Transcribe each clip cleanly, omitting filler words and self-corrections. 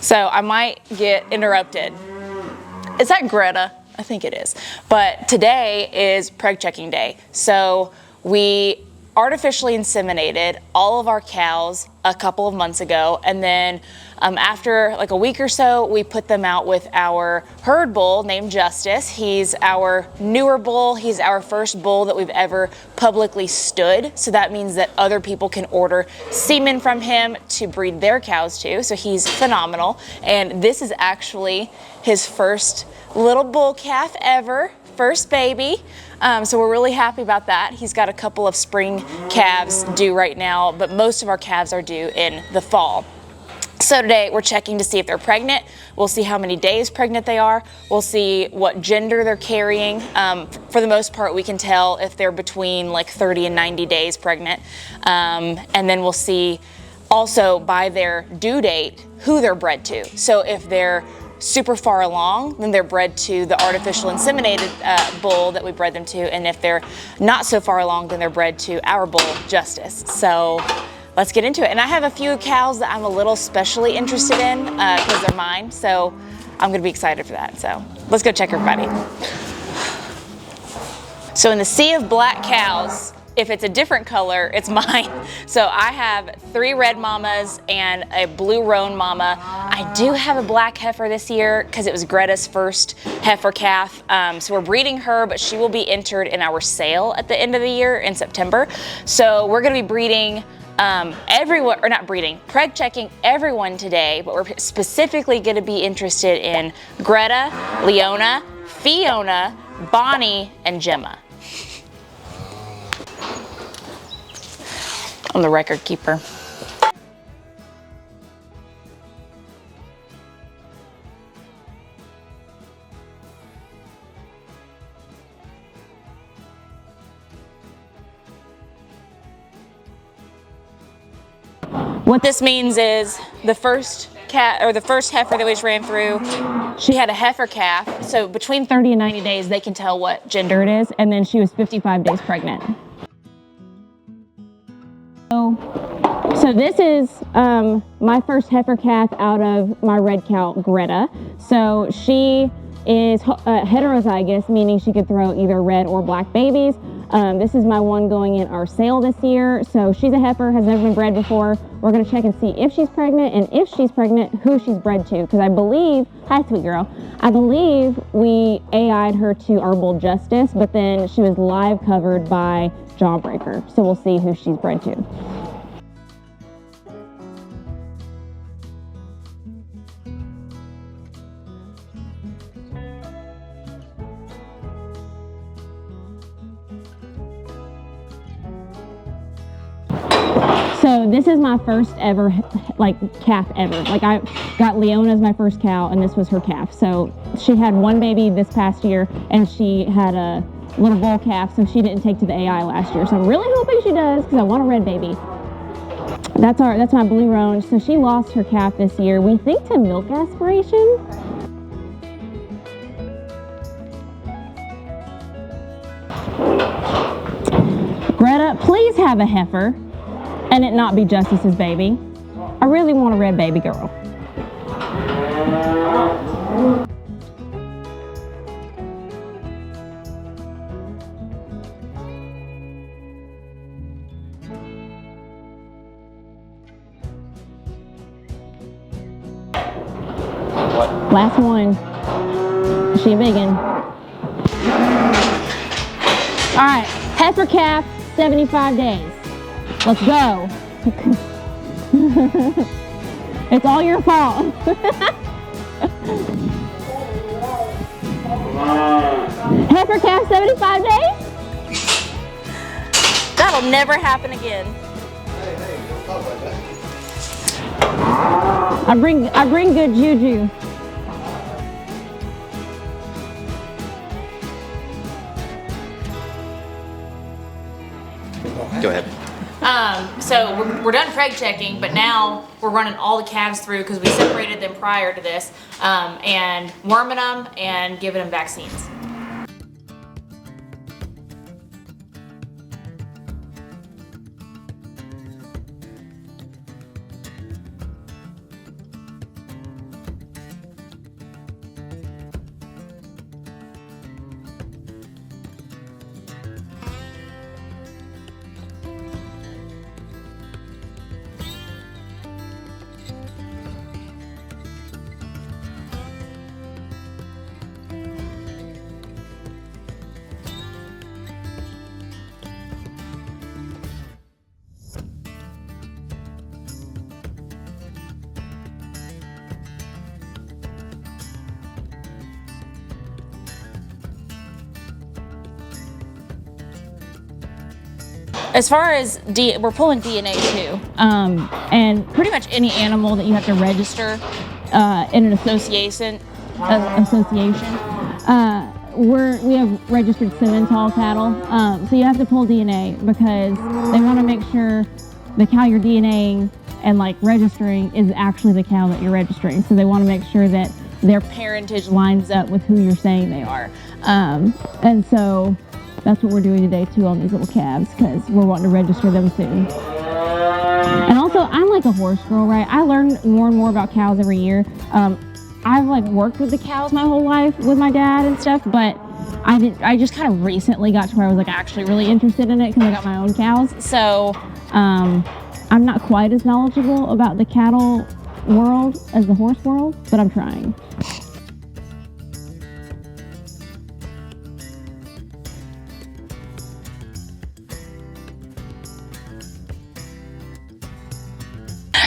So I might get interrupted. Is that Greta? I think it is. But today is preg checking day. So we artificially inseminated all of our cows a couple of months ago, and then after like a week or so, we put them out with our herd bull named Justice. He's our newer bull. He's our first bull that we've ever publicly stood. So that means that other people can order semen from him to breed their cows to. So he's phenomenal. And this is actually his first little bull calf ever, first baby. So we're really happy about that. He's got a couple of spring calves due right now, but most of our calves are due in the fall. So today we're checking to see if they're pregnant. We'll see how many days pregnant they are. We'll see what gender they're carrying. For the most part, we can tell if they're between like 30 and 90 days pregnant. And then we'll see also by their due date who they're bred to. So if they're super far along, then they're bred to the artificial inseminated bull that we bred them to, and if they're not so far along, then they're bred to our bull, Justice. So let's get into it. And I have a few cows that I'm a little specially interested in because they're mine, so I'm gonna be excited for that. So let's go check everybody. So in the sea of black cows, if it's a different color, it's mine. So I have 3 red mamas and a blue roan mama. I do have a black heifer this year because it was Greta's first heifer calf. So we're breeding her, but she will be entered in our sale at the end of the year in September. So we're gonna be breeding everyone, or not breeding, preg checking everyone today, but we're specifically gonna be interested in Greta, Leona, Fiona, Bonnie, and Gemma. I'm the record keeper. What this means is the first heifer that we just ran through, she had a heifer calf. So between 30 and 90 days, they can tell what gender it is. And then she was 55 days pregnant. So this is my first heifer calf out of my red cow, Greta. So she is heterozygous, meaning she could throw either red or black babies. This is my one going in our sale this year. So she's a heifer, has never been bred before. We're gonna check and see if she's pregnant, and if she's pregnant, who she's bred to. Because I believe, hi sweet girl, I believe we AI'd her to our bull Justice, but then she was live covered by Jawbreaker. So we'll see who she's bred to. So this is my first ever calf ever. Like I got Leona as my first cow, and this was her calf. So she had one baby this past year, and she had a little bull calf, so she didn't take to the AI last year. So I'm really hoping she does, because I want a red baby. That's my blue roan. So she lost her calf this year. We think to milk aspiration. Greta, please have a heifer and it not be Justice's baby. I really want a red baby girl. Last one. She a biggin'. All right, heifer calf, 75 days. Let's go. It's all your fault. Heifer calf, 75 days? That'll never happen again. Hey, don't talk like that. I bring good juju. Go ahead. So we're done preg checking, but now we're running all the calves through because we separated them prior to this, and worming them and giving them vaccines. As far as we're pulling DNA too, and pretty much any animal that you have to register in an association. We have registered Simmental cattle, so you have to pull DNA because they want to make sure the cow you're DNAing and like registering is actually the cow that you're registering. So they want to make sure that their parentage lines up with who you're saying they are, and so that's what we're doing today too on these little calves because we're wanting to register them soon. And also, I'm like a horse girl, right? I learn more and more about cows every year. I've like worked with the cows my whole life with my dad and stuff, but I just kind of recently got to where I was like actually really interested in it because I got my own cows. So I'm not quite as knowledgeable about the cattle world as the horse world, but I'm trying.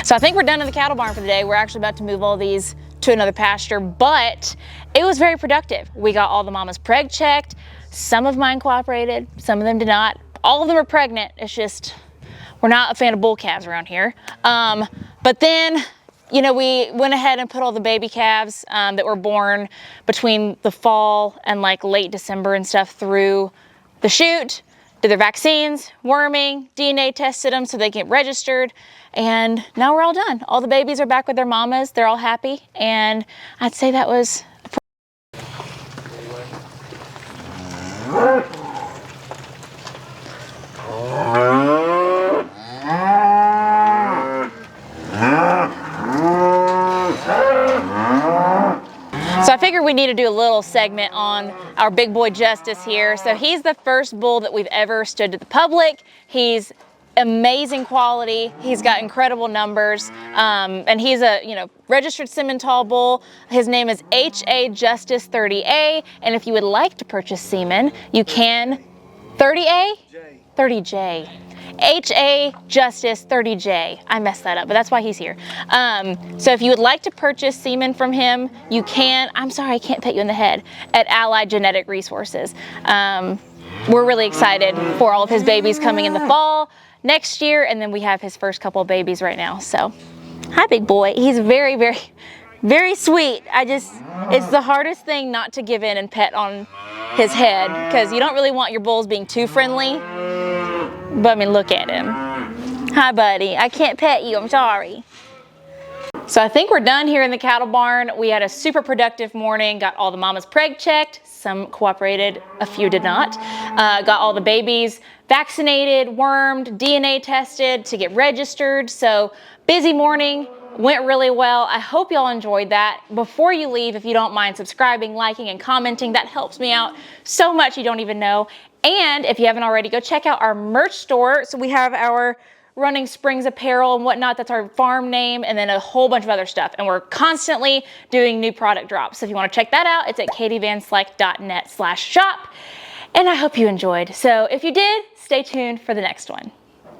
So I think we're done in the cattle barn for the day. We're actually about to move all these to another pasture, but it was very productive. We got all the Momma's Preg checked. Some of mine cooperated, some of them did not. All of them are pregnant. It's just, we're not a fan of bull calves around here. But then, you know, we went ahead and put all the baby calves that were born between the fall and like late December and stuff through the chute, did their vaccines, worming, DNA tested them so they get registered. And now we're all done. All the babies are back with their mamas. They're all happy. And I'd say that was So I figured we need to do a little segment on our big boy Justice here. So he's the first bull that we've ever stood to the public. He's amazing quality. He's got incredible numbers. And he's a, registered Simmental bull. His name is HA Justice 30A. And if you would like to purchase semen, you can. 30A? 30J. HA Justice 30J. I messed that up, but that's why he's here. So if you would like to purchase semen from him, you can. I'm sorry, I can't pet you in the head. At Allied Genetic Resources. We're really excited for all of his babies coming in the fall next year, and then we have his first couple of babies right now. So, hi, big boy. He's very, very, very sweet. It's the hardest thing not to give in and pet on his head because you don't really want your bulls being too friendly. But I mean, look at him. Hi, buddy. I can't pet you. I'm sorry. So I think we're done here in the cattle barn. We had a super productive morning. Got all the Momma's Preg checked. Some cooperated, a few did not. Got all the babies vaccinated, wormed, DNA tested to get registered. So busy morning, went really well. I hope y'all enjoyed that. Before you leave, if you don't mind subscribing, liking, and commenting, that helps me out so much you don't even know. And if you haven't already, go check out our merch store. So we have our Running Springs apparel and whatnot. That's our farm name, and then a whole bunch of other stuff. And we're constantly doing new product drops. So if you want to check that out, it's at katievanslyke.net/shop. And I hope you enjoyed. So if you did, stay tuned for the next one.